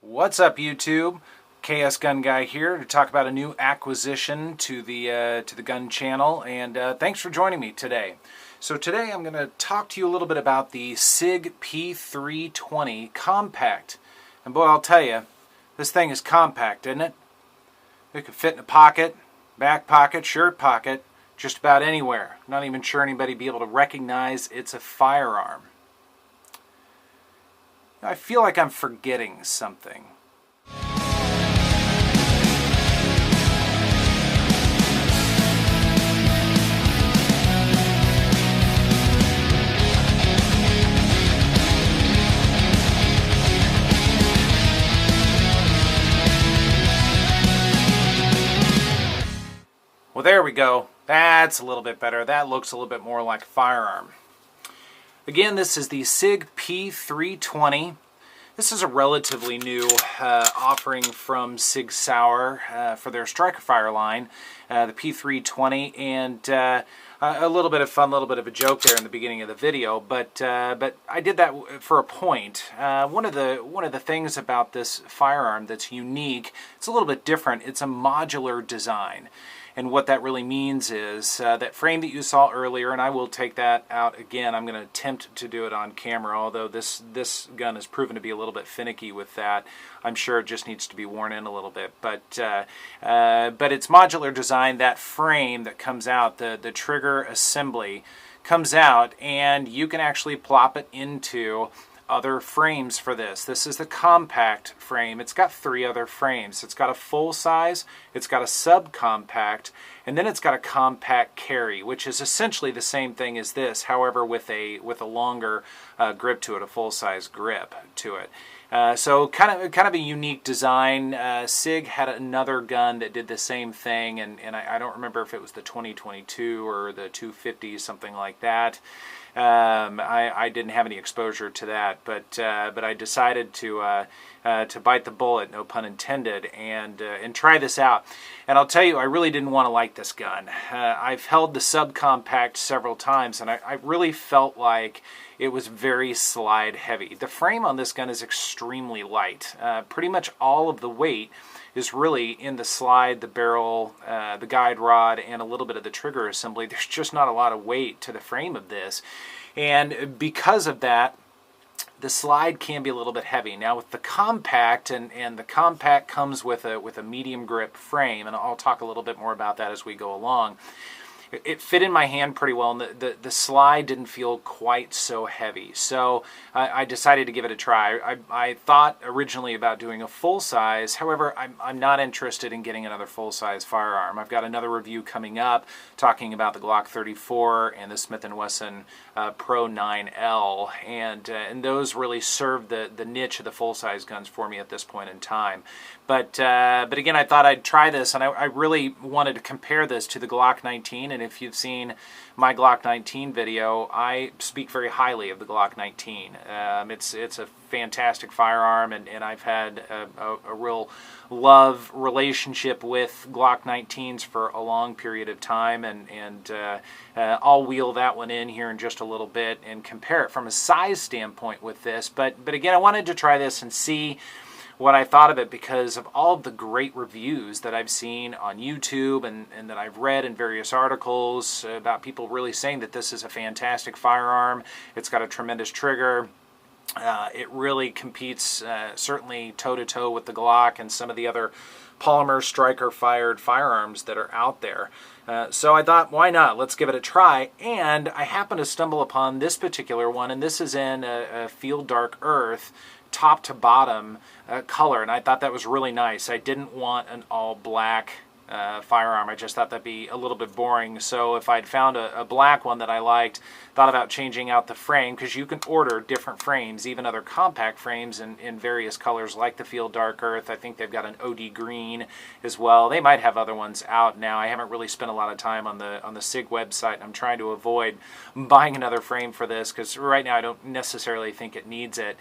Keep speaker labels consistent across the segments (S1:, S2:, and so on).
S1: What's up, YouTube? KS Gun Guy here to talk about a new acquisition to the gun channel, and thanks for joining me today. So today I'm going to talk to you a little bit about the Sig P320 Compact. And boy, I'll tell you, this thing is compact, isn't it? It could fit in a pocket, back pocket, shirt pocket, just about anywhere. Not even sure anybody would be able to recognize it's a firearm. I feel like I'm forgetting something. Well, there we go. That's a little bit better. That looks a little bit more like a firearm. Again, this is the Sig P320. This is a relatively new offering from Sig Sauer for their striker fire line, the P320, and a little bit of fun, a little bit of a joke there in the beginning of the video, but I did that for a point. One of the things about this firearm that's unique, it's a little bit different. It's a modular design. And what that really means is that frame that you saw earlier, and I will take that out again. I'm going to attempt to do it on camera, although this gun has proven to be a little bit finicky with that. I'm sure it just needs to be worn in a little bit. But it's modular design. That frame that comes out, the trigger assembly comes out, and you can actually plop it into other frames for this. This is the compact frame. It's got three other frames. It's got a full size, it's got a subcompact, and then it's got a compact carry, which is essentially the same thing as this, however with a longer grip to it, a full size grip to it. So kind of a unique design. Sig had another gun that did the same thing, and I don't remember if it was the 2022 or the 250, something like that. I didn't have any exposure to that, but I decided to bite the bullet, no pun intended, and try this out. And I'll tell you, I really didn't want to like this gun. I've held the subcompact several times, and I really felt like it was very slide heavy. The frame on this gun is extremely light. Pretty much all of the weight is really in the slide, the barrel, the guide rod, and a little bit of the trigger assembly. There's just not a lot of weight to the frame of this. And because of that, the slide can be a little bit heavy. Now with the compact, and the compact comes with a medium grip frame, and I'll talk a little bit more about that as we go along. It fit in my hand pretty well, and the slide didn't feel quite so heavy. So I decided to give it a try. I thought originally about doing a full size. However, I'm not interested in getting another full size firearm. I've got another review coming up talking about the Glock 34 and the Smith & Wesson Pro 9L, and those really serve the niche of the full size guns for me at this point in time. But again, I thought I'd try this, and I really wanted to compare this to the Glock 19. And if you've seen my Glock 19 video, I speak very highly of the Glock 19. It's a fantastic firearm, and I've had a real love relationship with Glock 19s for a long period of time, and I'll wheel that one in here in just a little bit and compare it from a size standpoint with this. But again, I wanted to try this and see what I thought of it because of all of the great reviews that I've seen on YouTube and that I've read in various articles about people really saying that this is a fantastic firearm. It's got a tremendous trigger. It really competes certainly toe-to-toe with the Glock and some of the other polymer striker-fired firearms that are out there. So I thought, why not? Let's give it a try. And I happened to stumble upon this particular one, and this is in a Field Dark Earth, top to bottom color, and I thought that was really nice. I didn't want an all black firearm. I just thought that'd be a little bit boring. So if I'd found a black one that I liked, thought about changing out the frame, because you can order different frames, even other compact frames in various colors like the Field Dark Earth. I think they've got an OD green as well. They might have other ones out now. I haven't really spent a lot of time on the Sig website, and I'm trying to avoid buying another frame for this because right now I don't necessarily think it needs it.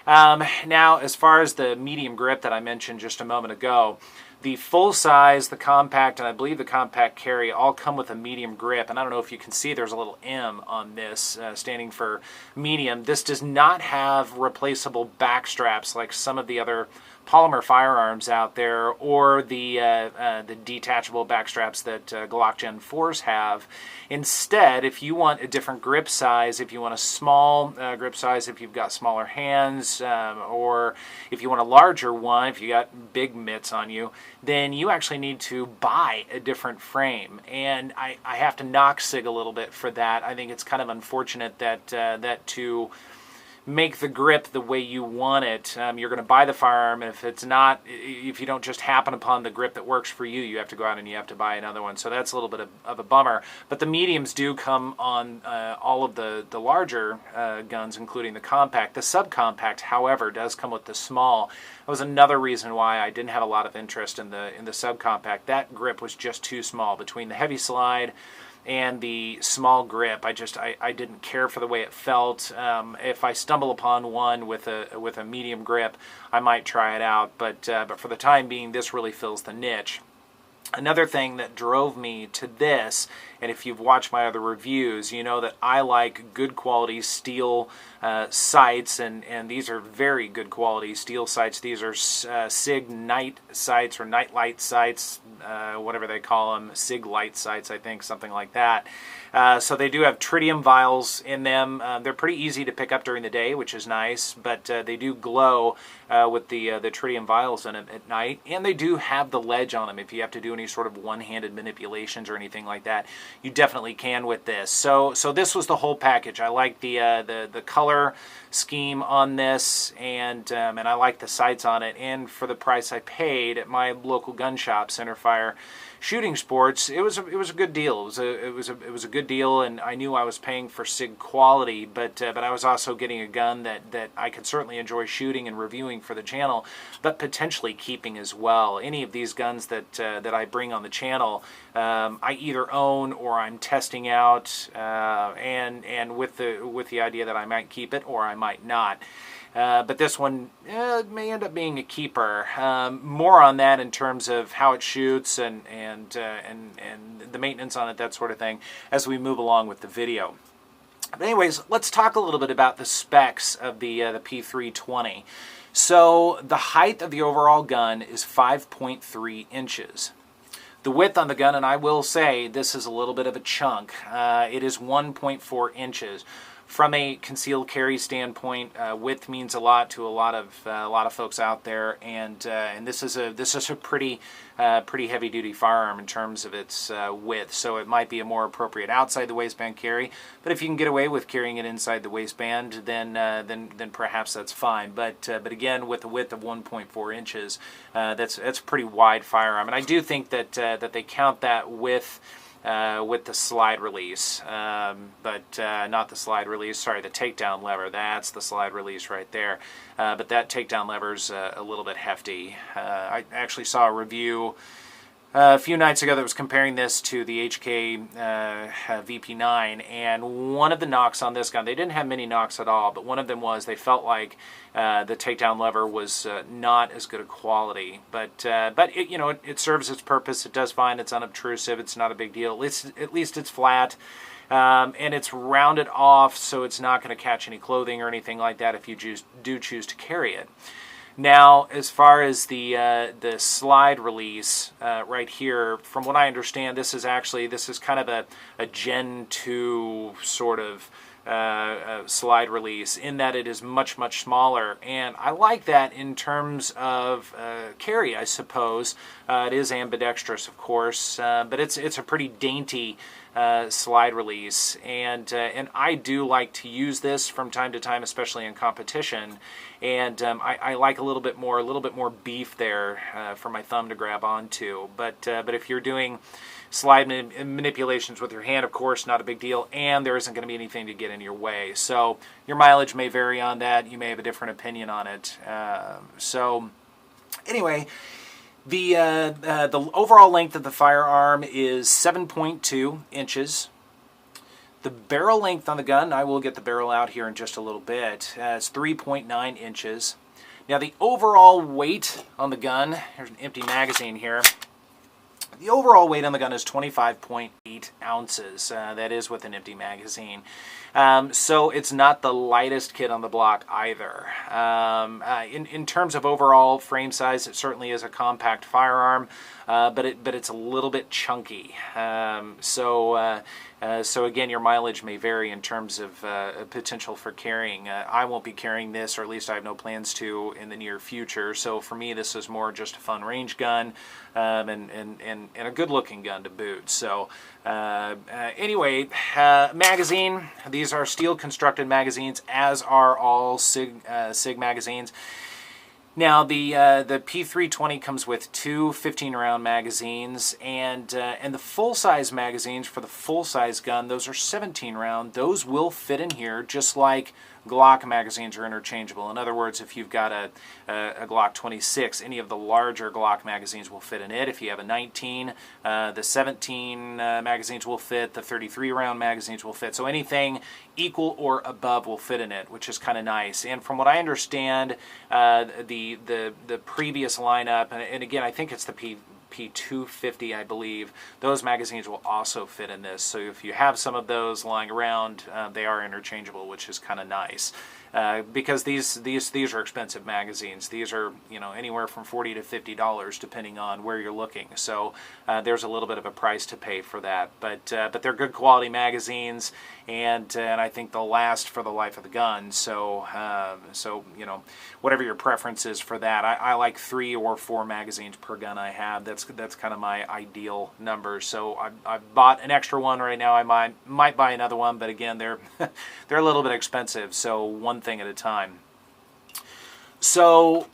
S1: Now, as far as the medium grip that I mentioned just a moment ago, the full size, the compact, and I believe the compact carry all come with a medium grip. And I don't know if you can see there's a little M on this, standing for medium. This does not have replaceable back straps like some of the other polymer firearms out there, or the detachable back straps that Glock Gen 4s have. Instead, if you want a different grip size, if you want a small grip size, if you've got smaller hands, or if you want a larger one, if you got big mitts on you, then you actually need to buy a different frame. And I have to knock Sig a little bit for that. I think it's kind of unfortunate that to make the grip the way you want it, you're going to buy the firearm, and if you don't just happen upon the grip that works for you, you have to go out and you have to buy another one. So that's a little bit of a bummer. But the mediums do come on all of the larger guns, including the compact. The subcompact, however, does come with the small. That was another reason why I didn't have a lot of interest in the subcompact. That grip was just too small. Between the heavy slide and the small grip, I didn't care for the way it felt. If I stumble upon one with a medium grip, I might try it out. But for the time being, this really fills the niche. Another thing that drove me to this, and if you've watched my other reviews, you know that I like good quality steel sights, and these are very good quality steel sights. These are Sig night sights, or night light sights, whatever they call them, Sig light sights, I think, something like that. So they do have tritium vials in them. They're pretty easy to pick up during the day, which is nice, but they do glow with the tritium vials in them at night, and they do have the ledge on them. If you have to do any sort of one-handed manipulations or anything like that, you definitely can with this. So this was the whole package. I like the color scheme on this, and I like the sights on it. And for the price I paid at my local gun shop, Centerfire Shooting Sports, it was a good deal. It was a good deal, and I knew I was paying for Sig quality, but I was also getting a gun that I could certainly enjoy shooting and reviewing for the channel, but potentially keeping as well. Any of these guns that I bring on the channel, I either own or I'm testing out, and with the idea that I might keep it or I might not. But this one may end up being a keeper. More on that in terms of how it shoots and the maintenance on it, that sort of thing, as we move along with the video. But anyways, let's talk a little bit about the specs of the P320. So the height of the overall gun is 5.3 inches. The width on the gun, and I will say this is a little bit of a chunk, it is 1.4 inches. From a concealed carry standpoint, width means a lot to a lot of folks out there, and this is a pretty heavy duty firearm in terms of its width. So it might be a more appropriate outside the waistband carry. But if you can get away with carrying it inside the waistband, then perhaps that's fine. But again, with a width of 1.4 inches, that's a pretty wide firearm, and I do think that they count that with the slide release, but not the slide release, sorry, the takedown lever. That's the slide release right there. But that takedown lever's a little bit hefty. I actually saw a review a few nights ago that was comparing this to the HK VP9, and one of the knocks on this gun, they didn't have many knocks at all, but one of them was they felt like the takedown lever was not as good a quality, but it, it serves its purpose. It does fine. It's unobtrusive. It's not a big deal. At least it's flat, and it's rounded off, so it's not going to catch any clothing or anything like that if you do choose to carry it. Now, as far as the slide release right here, from what I understand, this is kind of a Gen 2 sort of slide release, in that it is much smaller, and I like that in terms of carry, I suppose. It is ambidextrous, of course, but it's a pretty dainty slide release, and I do like to use this from time to time, especially in competition. And I like a little bit more beef there for my thumb to grab onto. But if you're doing slide manipulations with your hand, of course, not a big deal, and there isn't going to be anything to get in your way. So your mileage may vary on that. You may have a different opinion on it. So anyway, the overall length of the firearm is 7.2 inches. The barrel length on the gun, I will get the barrel out here in just a little bit, it's 3.9 inches. Now the overall weight on the gun, here's an empty magazine here. The overall weight on the gun is 25.8 ounces. That is with an empty magazine. So it's not the lightest kit on the block either. In terms of overall frame size, it certainly is a compact firearm, but it's a little bit chunky. So again, your mileage may vary in terms of potential for carrying. I won't be carrying this, or at least I have no plans to in the near future. So for me, this is more just a fun range gun, and a good-looking gun to boot. So anyway, magazine. These are steel-constructed magazines, as are all Sig magazines. Now the P320 comes with two 15-round magazines, and the full-size magazines for the full-size gun, those are 17-round. Those will fit in here, just like Glock magazines are interchangeable. In other words, if you've got a Glock 26, any of the larger Glock magazines will fit in it. If you have a 19, the 17 magazines will fit. The 33-round magazines will fit. So anything equal or above will fit in it, which is kind of nice. And from what I understand, the previous lineup, and again, I think it's the P250, I believe, those magazines will also fit in this. So if you have some of those lying around, they are interchangeable, which is kind of nice. Because these are expensive magazines. These are, you know, anywhere from $40 to $50 depending on where you're looking. So there's a little bit of a price to pay for that. But they're good quality magazines, and I think they'll last for the life of the gun. So you know, whatever your preference is for that, I like 3 or 4 magazines per gun I have. That's kind of my ideal number. So I've bought an extra one right now. I might buy another one, but again, they're they're a little bit expensive. So one thing at a time. So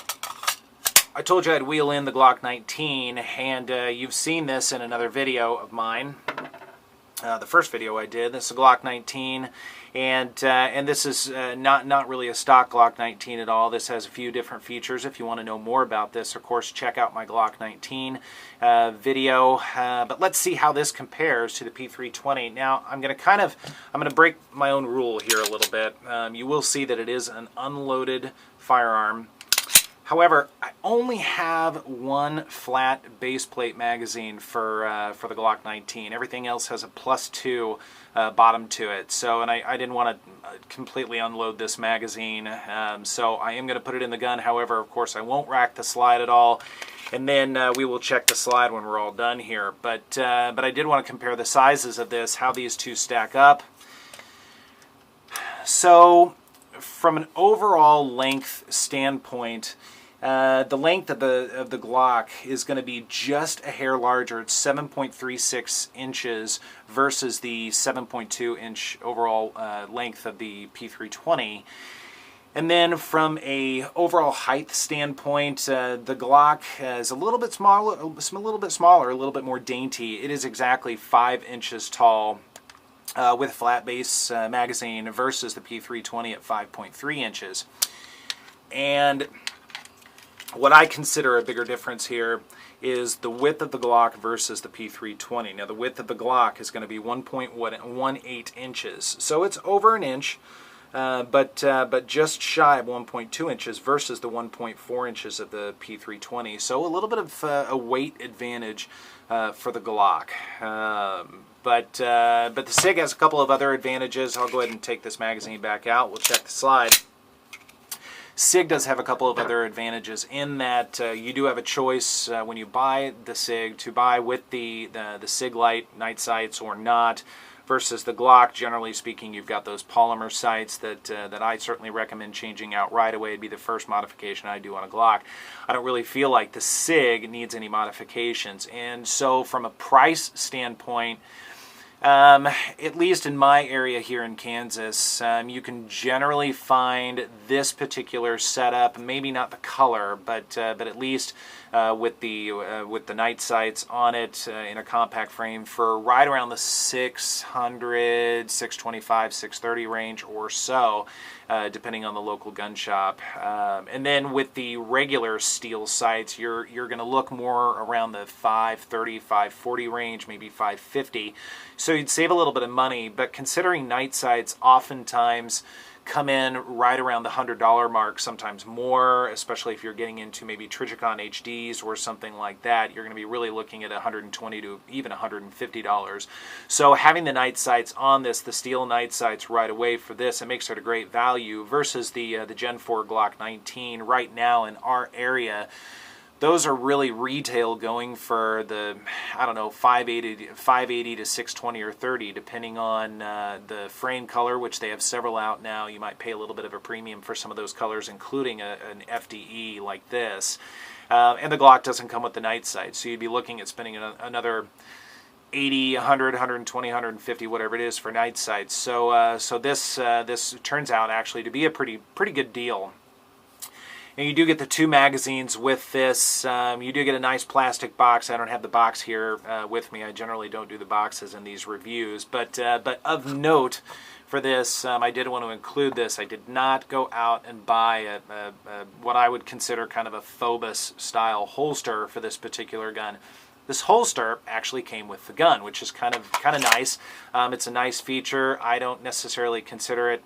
S1: I told you I'd wheel in the Glock 19, and you've seen this in another video of mine. The first video I did. This is a Glock 19, and this is not really a stock Glock 19 at all. This has a few different features. If you want to know more about this, of course, check out my Glock 19 video. But let's see how this compares to the P320. Now, I'm going to break my own rule here a little bit. You will see that it is an unloaded firearm. However, I only have one flat base plate magazine for the Glock 19. Everything else has a +2 bottom to it. So, and I didn't want to completely unload this magazine. So I am going to put it in the gun. However, of course, I won't rack the slide at all. And then we will check the slide when we're all done here. But I did want to compare the sizes of this, how these two stack up. So, from an overall length standpoint, the length of the Glock is going to be just a hair larger. It's 7.36 inches versus the 7.2 inch overall length of the P320. And then from a overall height standpoint, the Glock is a little bit smaller, a little bit more dainty. It is exactly 5 inches tall with a flat base magazine versus the P320 at 5.3 inches. And what I consider a bigger difference here is the width of the Glock versus the P320. Now, the width of the Glock is going to be 1.18 inches. So it's over an inch, but just shy of 1.2 inches versus the 1.4 inches of the P320. So a little bit of a weight advantage for the Glock. But the Sig has a couple of other advantages. I'll go ahead and take this magazine back out. We'll check the slide. Sig does have a couple of other advantages in that you do have a choice when you buy the Sig to buy with the Sig Light night sights or not, versus the Glock. Generally speaking, you've got those polymer sights that I certainly recommend changing out right away. It'd be the first modification I do on a Glock. I don't really feel like the Sig needs any modifications, and so from a price standpoint, at least in my area here in Kansas, you can generally find this particular setup, maybe not the color, but at least with the night sights on it in a compact frame for right around the 600, 625, 630 range or so. depending on the local gun shop. And then with the regular steel sights, you're going to look more around the 530, 540 range, maybe 550. So you'd save a little bit of money, but considering night sights oftentimes come in right around the $100 mark, sometimes more, especially if you're getting into maybe Trijicon HDs or something like that. You're going to be really looking at $120 to even $150. So having the night sights on this, the steel night sights right away for this, it makes it a great value versus the Gen 4 Glock 19 right now in our area. Those are really retail going for the, I don't know, 580 to 620 or 30, depending on the frame color, which they have several out now. You might pay a little bit of a premium for some of those colors, including an FDE like this. And the Glock doesn't come with the night sight, so you'd be looking at spending another 80, 100, 120, 150, whatever it is for night sights. So this turns out actually to be a pretty good deal. And you do get the 2 magazines with this. You do get a nice plastic box. I don't have the box here with me. I generally don't do the boxes in these reviews. But of note for this, I did want to include this. I did not go out and buy what I would consider kind of a Phobos style holster for this particular gun. This holster actually came with the gun, which is kind of nice. It's a nice feature. I don't necessarily consider it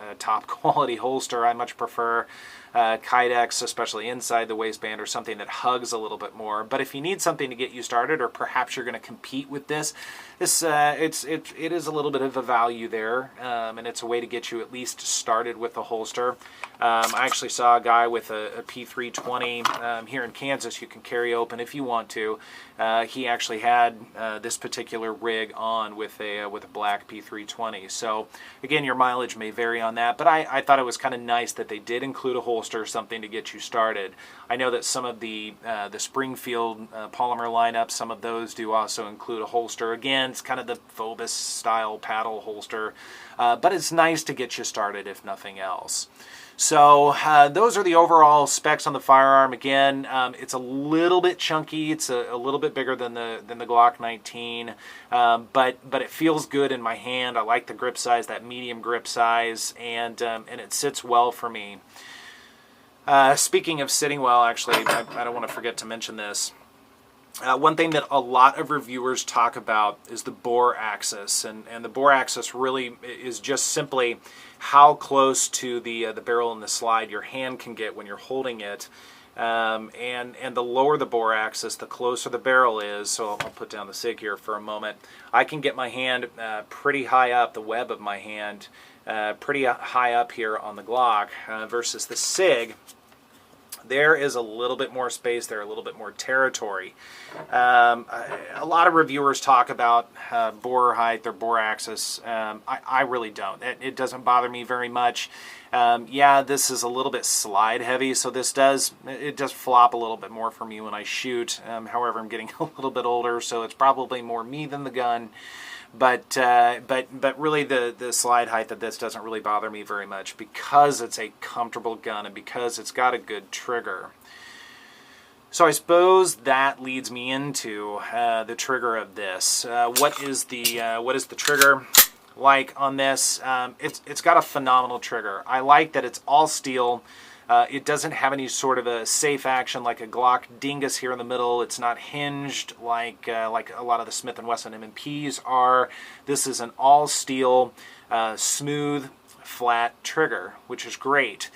S1: a top quality holster. I much prefer Kydex, especially inside the waistband, or something that hugs a little bit more. But if you need something to get you started, or perhaps you're going to compete with this, it is a little bit of a value there, and it's a way to get you at least started with the holster. I actually saw a guy with a P320 here in Kansas. You can carry open if you want to. He actually had this particular rig on with a black P320. So again, your mileage may vary on that, but I thought it was kind of nice that they did include a holster, something to get you started. I know that some of the Springfield polymer lineup, some of those do also include a holster. Again, it's kind of the Phobos style paddle holster, but it's nice to get you started if nothing else. So those are the overall specs on the firearm. Again, it's a little bit chunky. It's a little bit bigger than the Glock 19, but it feels good in my hand. I like the grip size, that medium grip size, and it sits well for me. Speaking of sitting well, actually, I don't want to forget to mention this. One thing that a lot of reviewers talk about is the bore axis, and the bore axis really is just simply how close to the barrel and the slide your hand can get when you're holding it. And the lower the bore axis, the closer the barrel is. So I'll put down the Sig here for a moment. I can get my hand pretty high up, the web of my hand, pretty high up here on the Glock, versus the Sig. There is a little bit more space there, a little bit more territory. A lot of reviewers talk about bore height or bore axis. I really don't. It doesn't bother me very much. Yeah, this is a little bit slide heavy, so it does flop a little bit more for me when I shoot. However, I'm getting a little bit older, so it's probably more me than the gun. But really the slide height of this doesn't really bother me very much because it's a comfortable gun and because it's got a good trigger. So I suppose that leads me into the trigger of this. What is the trigger like on this? It's got a phenomenal trigger. I like that it's all steel. It doesn't have any sort of a safe action like a Glock dingus here in the middle. It's not hinged like a lot of the Smith & Wesson M&Ps are. This is an all steel, smooth, flat trigger, which is great.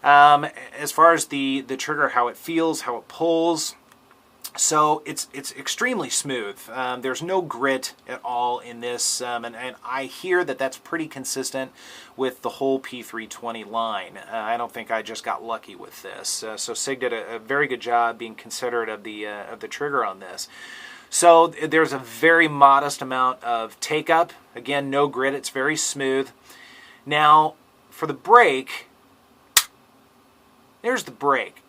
S1: As far as the trigger, how it feels, how it pulls, so it's extremely smooth. There's no grit at all in this, and I hear that that's pretty consistent with the whole P320 line. I don't think I just got lucky with this. So Sig did a very good job being considerate of the trigger on this. So there's a very modest amount of take up. Again, no grit. It's very smooth. Now for the brake, there's the brake.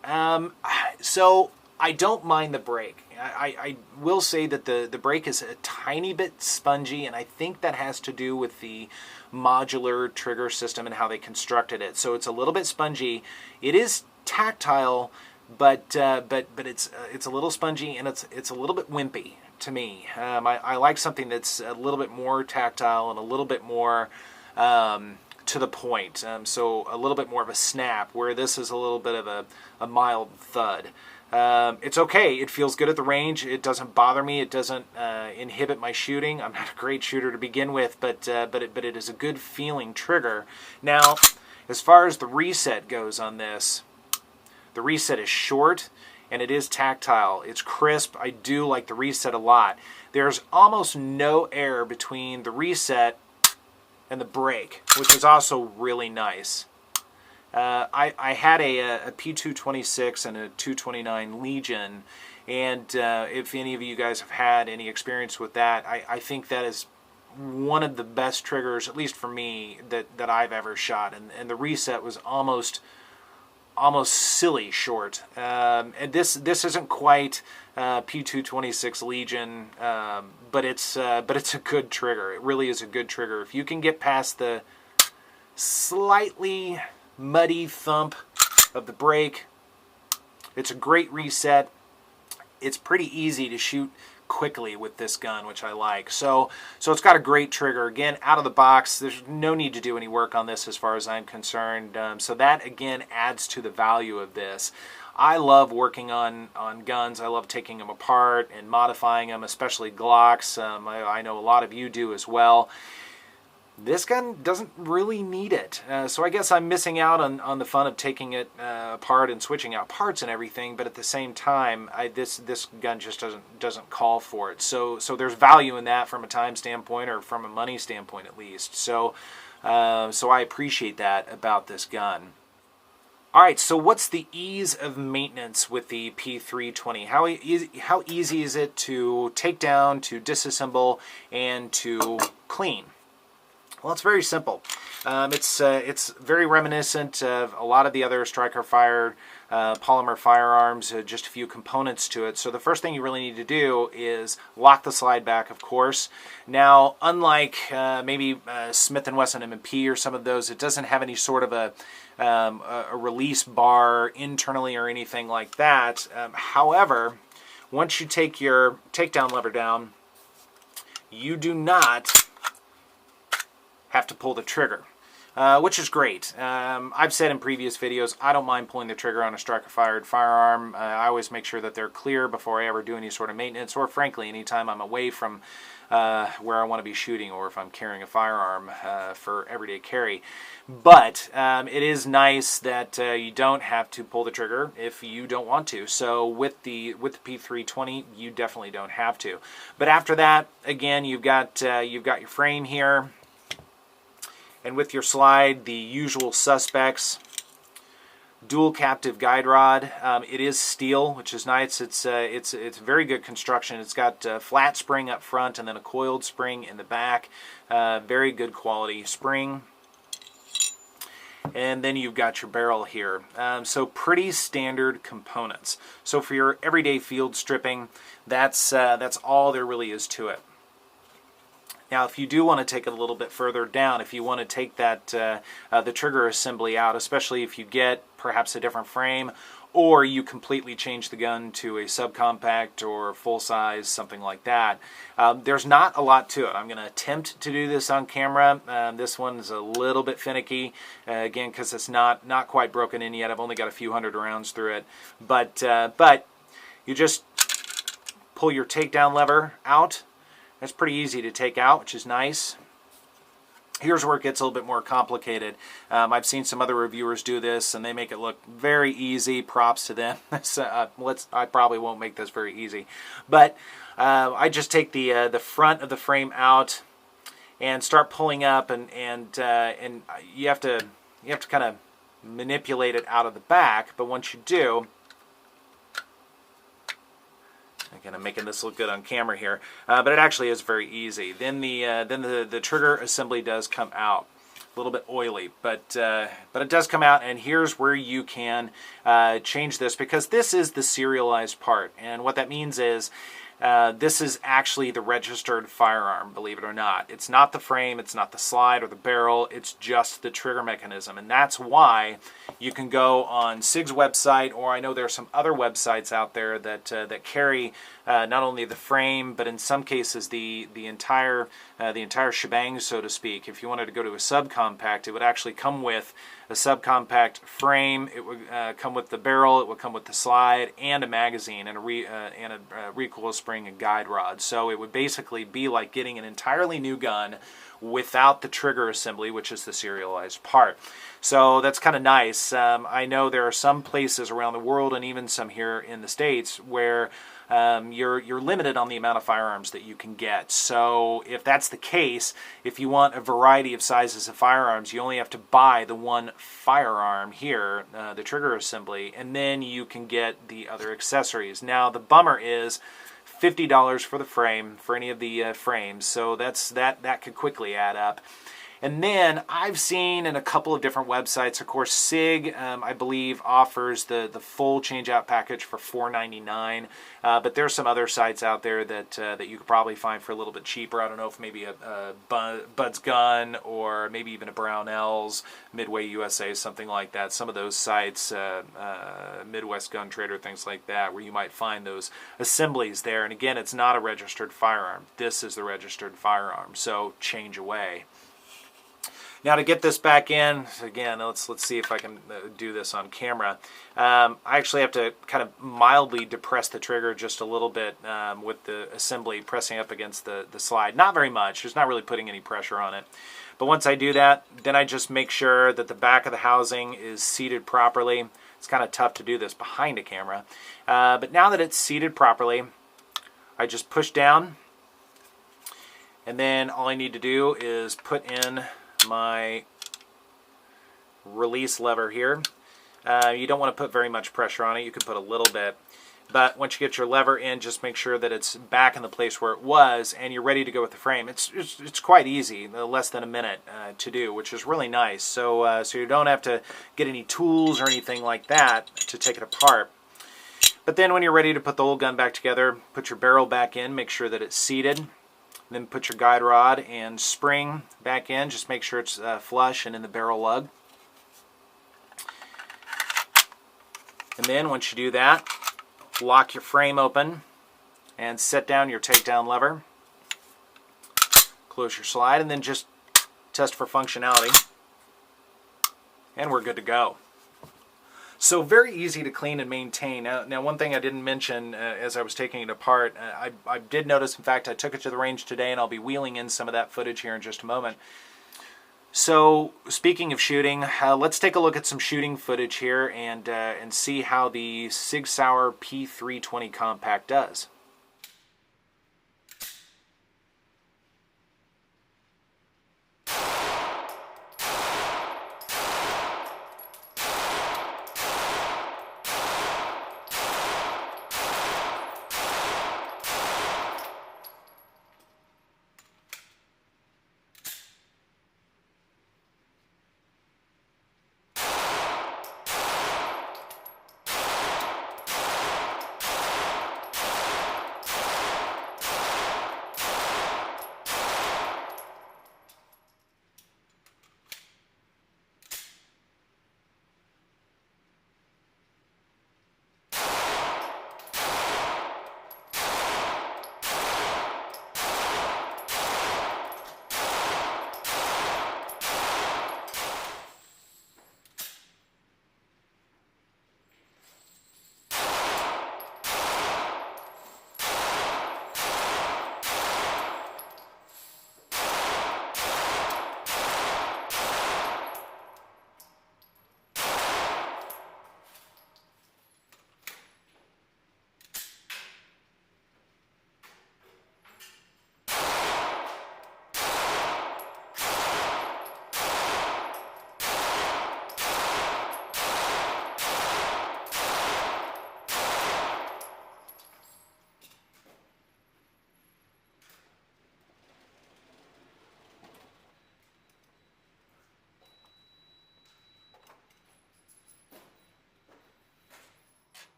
S1: So I don't mind the brake. I will say that the brake is a tiny bit spongy, and I think that has to do with the modular trigger system and how they constructed it. So it's a little bit spongy. It is tactile, but it's a little spongy, and it's a little bit wimpy to me. I like something that's a little bit more tactile and a little bit more to the point. So a little bit more of a snap, where this is a little bit of a mild thud. It's okay. It feels good at the range. It doesn't bother me. It doesn't inhibit my shooting. I'm not a great shooter to begin with, but it is a good feeling trigger. Now, as far as the reset goes on this, the reset is short and it is tactile. It's crisp. I do like the reset a lot. There's almost no air between the reset and the break, which is also really nice. I had a P320 and a 229 Legion, and if any of you guys have had any experience with that, I think that is one of the best triggers, at least for me, that I've ever shot. And the reset was almost silly short. And this isn't quite P320 Legion, but it's a good trigger. It really is a good trigger. If you can get past the slightly muddy thump of the break, it's a great reset. It's pretty easy to shoot quickly with this gun, which I like. So it's got a great trigger. Again, out of the box, there's no need to do any work on this as far as I'm concerned. So that, again, adds to the value of this. I love working on guns. I love taking them apart and modifying them, especially Glocks. I know a lot of you do as well. This gun doesn't really need it, so I guess I'm missing out on the fun of taking it apart and switching out parts and everything. But at the same time, this gun just doesn't call for it. So there's value in that from a time standpoint, or from a money standpoint at least. So I appreciate that about this gun. All right, so what's the ease of maintenance with the P320? How easy is it to take down, to disassemble, and to clean? Well, it's very simple. It's very reminiscent of a lot of the other striker fire polymer firearms, just a few components to it. So the first thing you really need to do is lock the slide back, of course. Now, unlike maybe Smith & Wesson M&P or some of those, it doesn't have any sort of a release bar internally or anything like that. However, once you take your takedown lever down, you do not have to pull the trigger, which is great. I've said in previous videos, I don't mind pulling the trigger on a striker-fired firearm. I always make sure that they're clear before I ever do any sort of maintenance, or frankly, anytime I'm away from where I want to be shooting, or if I'm carrying a firearm for everyday carry. But it is nice that you don't have to pull the trigger if you don't want to. So with the P320, you definitely don't have to. But after that, again, you've got your frame here. And with your slide, the usual suspects. Dual captive guide rod. It is steel, which is nice. It's very good construction. It's got a flat spring up front and then a coiled spring in the back. Very good quality spring. And then you've got your barrel here. So pretty standard components. So for your everyday field stripping, that's all there really is to it. Now, if you do want to take it a little bit further down, if you want to take that the trigger assembly out, especially if you get perhaps a different frame, or you completely change the gun to a subcompact or full size, something like that, there's not a lot to it. I'm going to attempt to do this on camera. This one's a little bit finicky, again, because it's not quite broken in yet. I've only got a few hundred rounds through it, but you just pull your takedown lever out. That's pretty easy to take out, which is nice. Here's where it gets a little bit more complicated. I've seen some other reviewers do this, and they make it look very easy. Props to them. I probably won't make this very easy, but I just take the front of the frame out and start pulling up, and you have to kind of manipulate it out of the back. But once you do, again, I'm making this look good on camera here, but it actually is very easy. Then the trigger assembly does come out. A little bit oily, but it does come out, and here's where you can change this, because this is the serialized part. And what that means is This is actually the registered firearm, believe it or not. It's not the frame, it's not the slide or the barrel, it's just the trigger mechanism. And that's why you can go on SIG's website, or I know there are some other websites out there that carry not only the frame, but in some cases the entire shebang, so to speak. If you wanted to go to a subcompact, it would actually come with a subcompact frame. It would come with the barrel. It would come with the slide and a magazine and a recoil spring and guide rod. So it would basically be like getting an entirely new gun without the trigger assembly, which is the serialized part. So that's kind of nice. I know there are some places around the world, and even some here in the States, where you're limited on the amount of firearms that you can get. So if that's the case, if you want a variety of sizes of firearms, you only have to buy the one firearm here, the trigger assembly, and then you can get the other accessories. Now the bummer is $50 for the frame, for any of the frames, so that could quickly add up. And then I've seen in a couple of different websites, of course, SIG, I believe, offers the full change-out package for $4.99. But there's some other sites out there that you could probably find for a little bit cheaper. I don't know if maybe a Bud's Gun or maybe even a Brownells, Midway USA, something like that. Some of those sites, Midwest Gun Trader, things like that, where you might find those assemblies there. And again, it's not a registered firearm. This is the registered firearm, so change away. Now to get this back in, again, let's see if I can do this on camera. I actually have to kind of mildly depress the trigger just a little bit with the assembly pressing up against the slide. Not very much, just not really putting any pressure on it. But once I do that, then I just make sure that the back of the housing is seated properly. It's kind of tough to do this behind a camera. But now that it's seated properly, I just push down, and then all I need to do is put in my release lever here. You don't want to put very much pressure on it. You can put a little bit. But once you get your lever in, just make sure that it's back in the place where it was and you're ready to go with the frame. It's quite easy, less than a minute to do, which is really nice. So, so you don't have to get any tools or anything like that to take it apart. But then when you're ready to put the whole gun back together, put your barrel back in, make sure that it's seated. Then put your guide rod and spring back in. Just make sure it's flush and in the barrel lug. And then once you do that, lock your frame open and set down your takedown lever. Close your slide and then just test for functionality. And we're good to go. So very easy to clean and maintain. Now one thing I didn't mention as I was taking it apart, I did notice, in fact, I took it to the range today, and I'll be wheeling in some of that footage here in just a moment. So speaking of shooting, let's take a look at some shooting footage here and see how the Sig Sauer P320 compact does.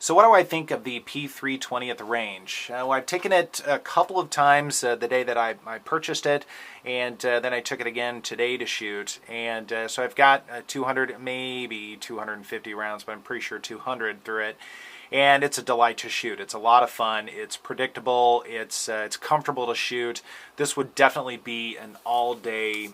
S1: So what do I think of the P320 at the range? Well, I've taken it a couple of times the day that I purchased it, and then I took it again today to shoot. And so I've got 200, maybe 250 rounds, but I'm pretty sure 200 through it. And it's a delight to shoot. It's a lot of fun. It's predictable. It's comfortable to shoot. This would definitely be an all-day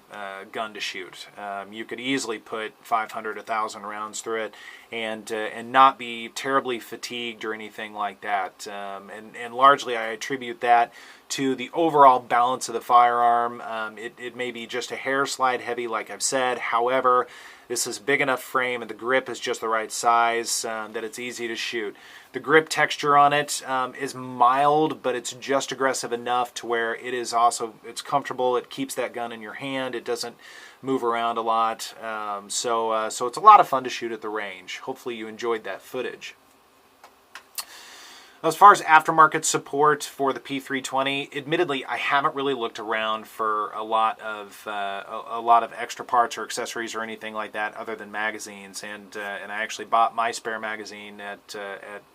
S1: gun to shoot. You could easily put 500, 1,000 rounds through it, and not be terribly fatigued or anything like that. And largely, I attribute that to the overall balance of the firearm. It may be just a hair slide heavy, like I've said. However, this is big enough frame and the grip is just the right size that it's easy to shoot. The grip texture on it is mild, but it's just aggressive enough to where it's comfortable. It keeps that gun in your hand. It doesn't move around a lot. So it's a lot of fun to shoot at the range. Hopefully you enjoyed that footage. As far as aftermarket support for the P320, admittedly, I haven't really looked around for a lot of extra parts or accessories or anything like that, other than magazines. And I actually bought my spare magazine at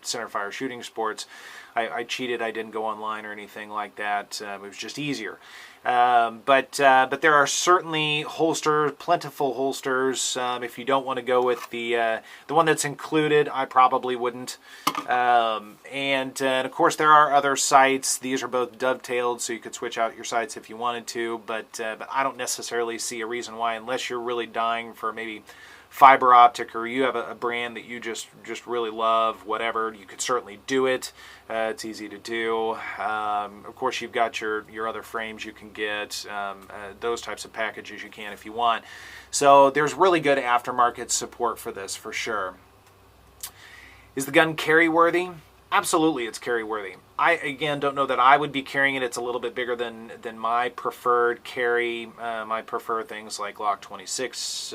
S1: Centerfire Shooting Sports. I cheated. I didn't go online or anything like that. It was just easier. But there are certainly holsters, plentiful holsters. If you don't want to go with the one that's included, I probably wouldn't. And of course, there are other sights. These are both dovetailed, so you could switch out your sights if you wanted to. But I don't necessarily see a reason why, unless you're really dying for maybe fiber optic, or you have a brand that you just really love, whatever, you could certainly do it. It's easy to do. Of course, you've got your other frames you can get, those types of packages you can if you want. So there's really good aftermarket support for this, for sure. Is the gun carry worthy? Absolutely, it's carry worthy. I, again, don't know that I would be carrying it. It's a little bit bigger than my preferred carry. I prefer things like Glock 26s,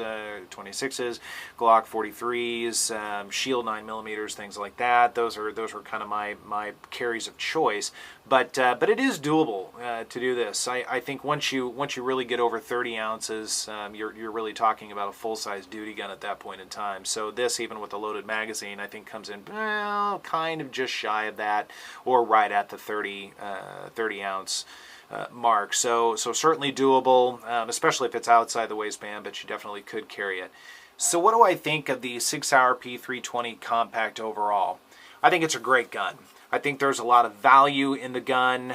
S1: Glock 43s, Shield 9mm, things like that. Those are kind of my carries of choice. But it is doable to do this. I think once you really get over 30 ounces, you're really talking about a full-size duty gun at that point in time. So this, even with a loaded magazine, I think comes in kind of just shy of that, or right at the 30 ounce mark. So certainly doable, especially if it's outside the waistband, but you definitely could carry it. So what do I think of the Sig Sauer P320 Compact overall? I think it's a great gun. I think there's a lot of value in the gun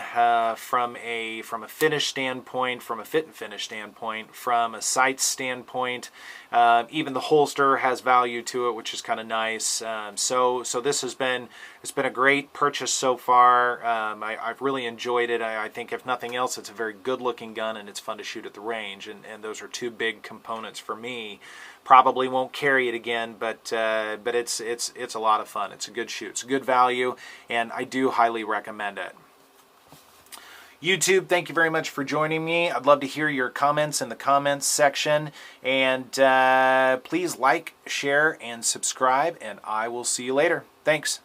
S1: from a finish standpoint, from a fit and finish standpoint, from a sights standpoint. Even the holster has value to it, which is kind of nice. So this has been a great purchase so far. I've really enjoyed it. I think if nothing else, it's a very good looking gun and it's fun to shoot at the range. And those are two big components for me. Probably won't carry it again, but it's a lot of fun. It's a good shoot. It's a good value, and I do highly recommend it. YouTube, thank you very much for joining me. I'd love to hear your comments in the comments section, and please like, share, and subscribe, and I will see you later. Thanks.